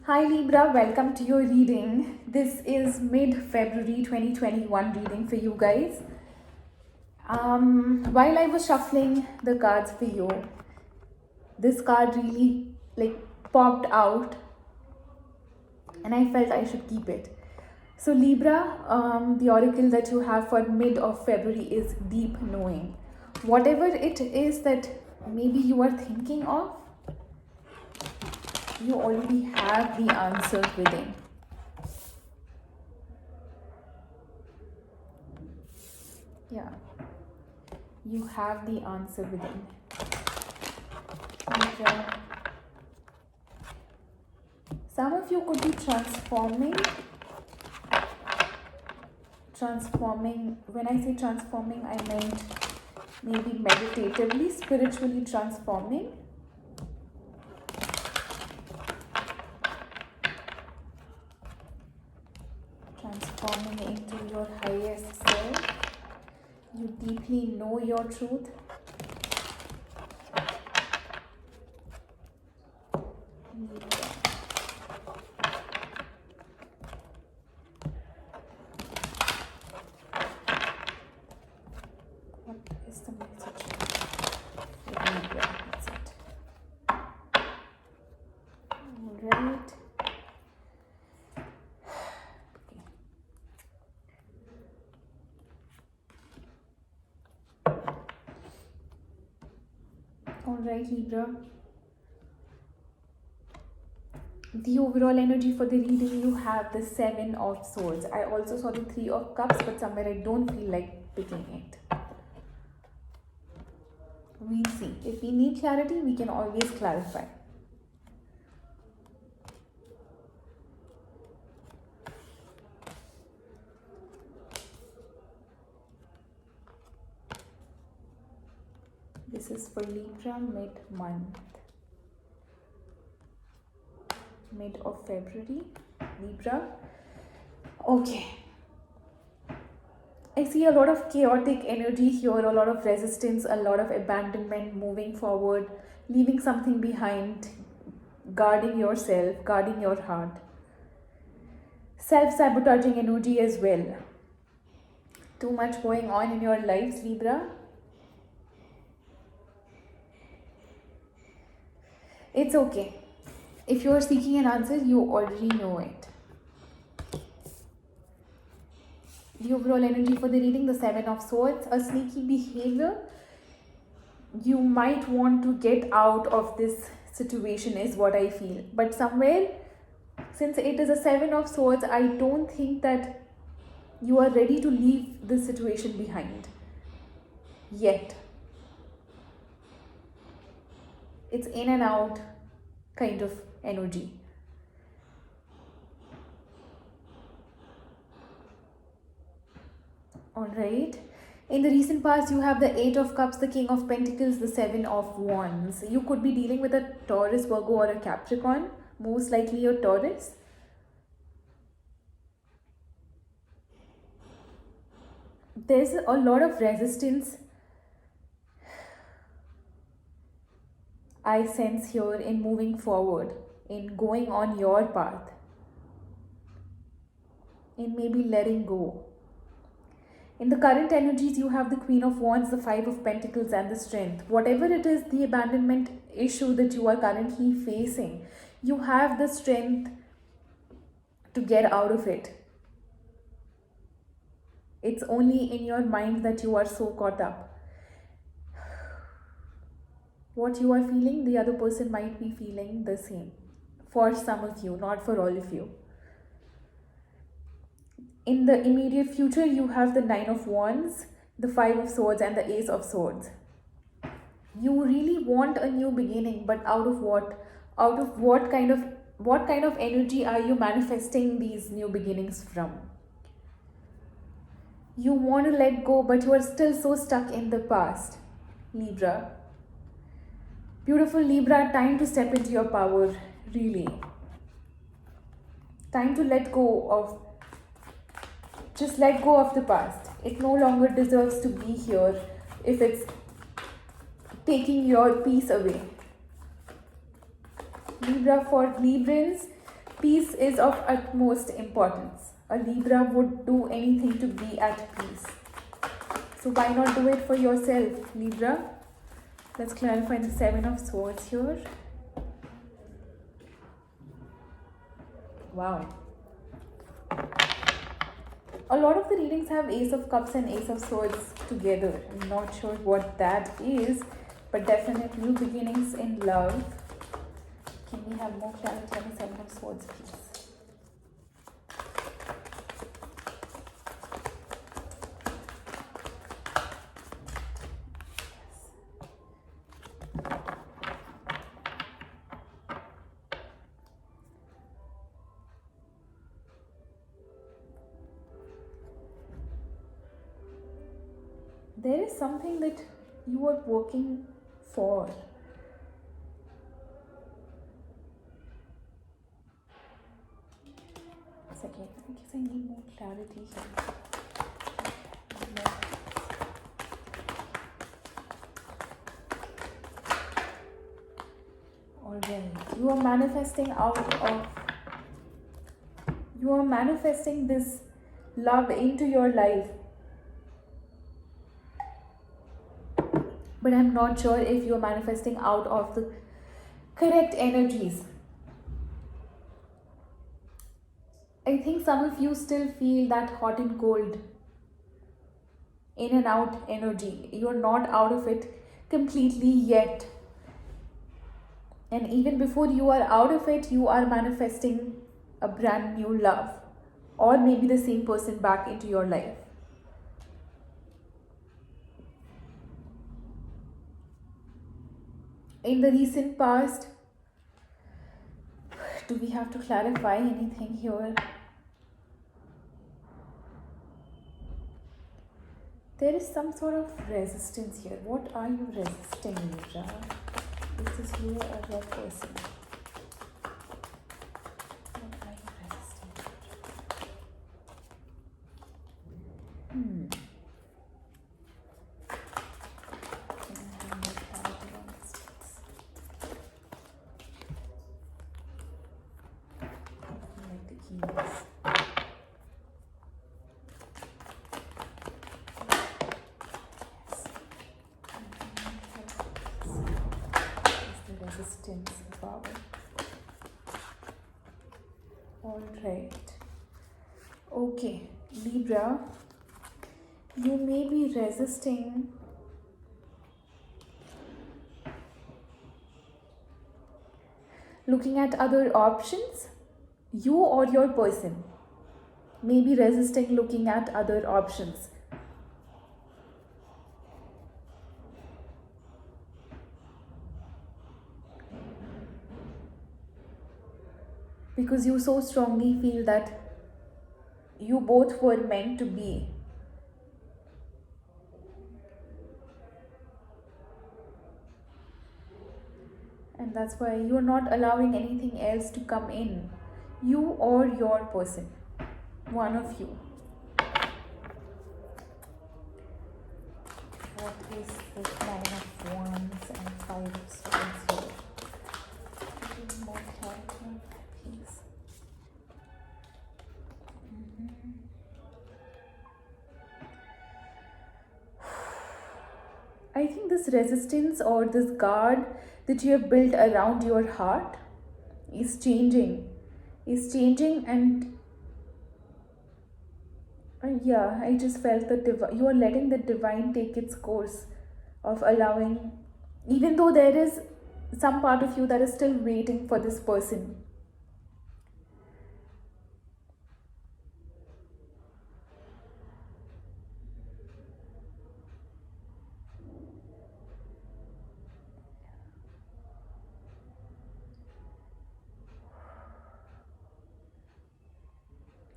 Hi Libra, welcome to your reading. This is mid-February 2021 reading for you guys. While I was shuffling the cards for you, this card really popped out and I felt I should keep it. So Libra, the oracle that you have for mid of February is deep knowing. Whatever it is that maybe you are thinking of, you already have the answer within. Yeah, you have the answer within. Libra. Some of you could be transforming. When I say transforming, I meant maybe meditatively, spiritually transforming. Transforming into your highest self. You deeply know your truth. What is the message for Libra? That's it. Alright. Alright, Libra. The overall energy for the reading, you have the 7 of Swords. I also saw the 3 of Cups, but somewhere I don't feel like picking it. We'll see. If we need clarity, we can always clarify. This is for Libra mid-month. Mid of February, Libra. Okay. I see a lot of chaotic energy here, a lot of resistance, a lot of abandonment, moving forward, leaving something behind, guarding yourself, guarding your heart. Self-sabotaging energy as well. Too much going on in your lives, Libra. It's okay. If you are seeking an answer, you already know it. The overall energy for the reading, the 7 of Swords, a sneaky behavior. You might want to get out of this situation is what I feel. But somewhere, since it is a 7 of Swords, I don't think that you are ready to leave this situation behind yet. It's in and out kind of energy. Alright. In the recent past, you have the 8 of Cups, the King of Pentacles, the 7 of Wands. You could be dealing with a Taurus, Virgo or a Capricorn. Most likely a Taurus. There's a lot of resistance I sense here in moving forward, in going on your path, in maybe letting go. In the current energies, you have the Queen of Wands, the 5 of Pentacles and the Strength. Whatever it is, the abandonment issue that you are currently facing, you have the strength to get out of it. It's only in your mind that you are so caught up. What you are feeling, the other person might be feeling the same. For some of you, not for all of you. In the immediate future, you have the 9 of Wands, the 5 of Swords and the Ace of Swords. You really want a new beginning, but out of what? Out of what kind of energy are you manifesting these new beginnings from? You want to let go, but you are still so stuck in the past, Libra. Beautiful Libra, time to step into your power, really. Time to let go of the past. It no longer deserves to be here if it's taking your peace away. Libra, for Librans, Peace is of utmost importance. A Libra would do anything to be at peace. So why not do it for yourself, Libra? Let's clarify the Seven of Swords here. Wow. A lot of the readings have Ace of Cups and Ace of Swords together. I'm not sure what that is, but definitely new beginnings in love. Can we have more clarity on the Seven of Swords, please? There is something that you are working for. It's okay. I guess I need more clarity here. Alright. You are manifesting this love into your life. But I'm not sure if you're manifesting out of the correct energies. I think some of you still feel that hot and cold, in and out energy. You're not out of it completely yet. And even before you are out of it, you are manifesting a brand new love, or maybe the same person back into your life. In the recent past, do we have to clarify anything here? There is some sort of resistance here. What are you resisting, Libra? Is this you or your person? What are you resisting? Can I have more clarity on this, please? Like the keys. Resistance power. All right. Okay, Libra, you may be resisting looking at other options. You or your person may be resisting looking at other options. Because you so strongly feel that you both were meant to be. And that's why you're not allowing anything else to come in. You or your person. One of you. What is this Nine of Wands and Five of Swords here? Give me more clarity on that, please. I think this resistance or this guard that you have built around your heart is changing. And yeah, I just felt that you are letting the divine take its course of allowing, even though there is some part of you that is still waiting for this person.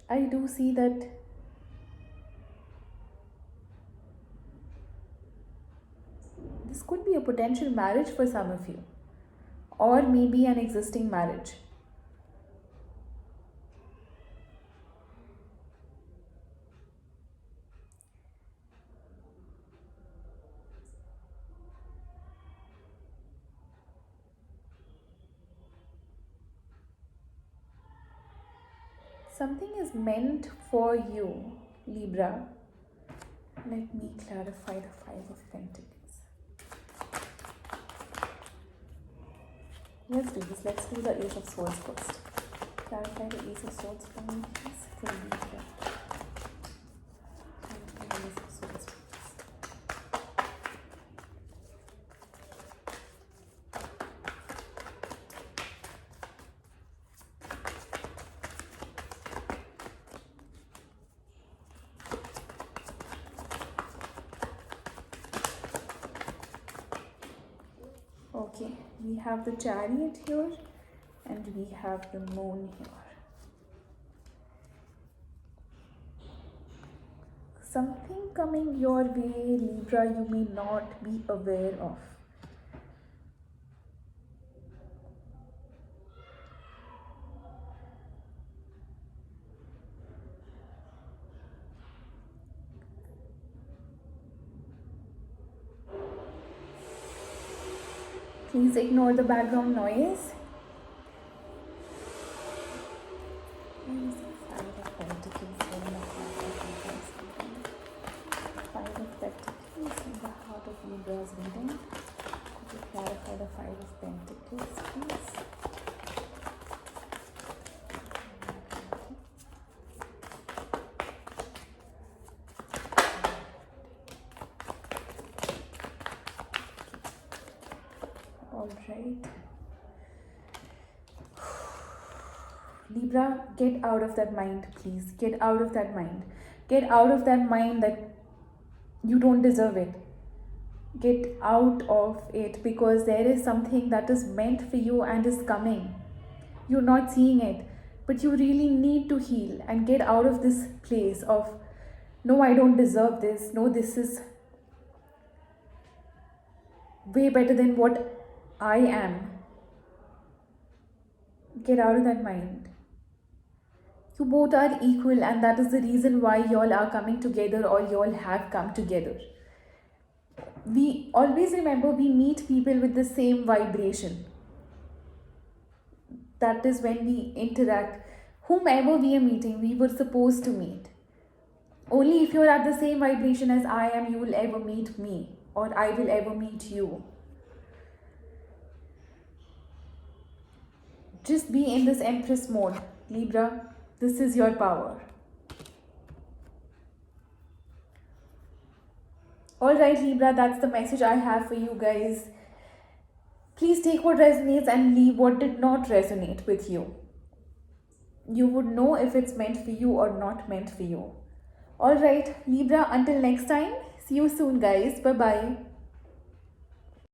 I do see that this could be a potential marriage for some of you, or maybe an existing marriage. Something is meant for you, Libra. Let me clarify the Five of Pentacles. Let's do this. Let's do the Ace of Swords first. Clarify the Ace of Swords for me, please. For Libra. Clarify the Ace of Swords, please. Okay, we have the Chariot here and we have the Moon here. Something coming your way, Libra, you may not be aware of. Please ignore the background noise. Five of Pentacles in the heart of Libra's reading. Could you clarify the Five of Pentacles, please? All right. Libra, get out of that mind, please. Get out of that mind. Get out of that mind that you don't deserve it. Get out of it, because there is something that is meant for you and is coming. You're not seeing it, but you really need to heal and get out of this place of, no, I don't deserve this. No, this is way better than what I am. Get out of that mind. You both are equal, and that is the reason why y'all are coming together, or y'all have come together. We always remember, we meet people with the same vibration. That is when we interact. Whomever we are meeting, we were supposed to meet. Only if you're at the same vibration as I am, you will ever meet me, or I will ever meet you. Just be in this Empress mode, Libra. This is your power. Alright, Libra, that's the message I have for you guys. Please take what resonates and leave what did not resonate with you. You would know if it's meant for you or not meant for you. Alright, Libra, until next time. See you soon, guys. Bye-bye.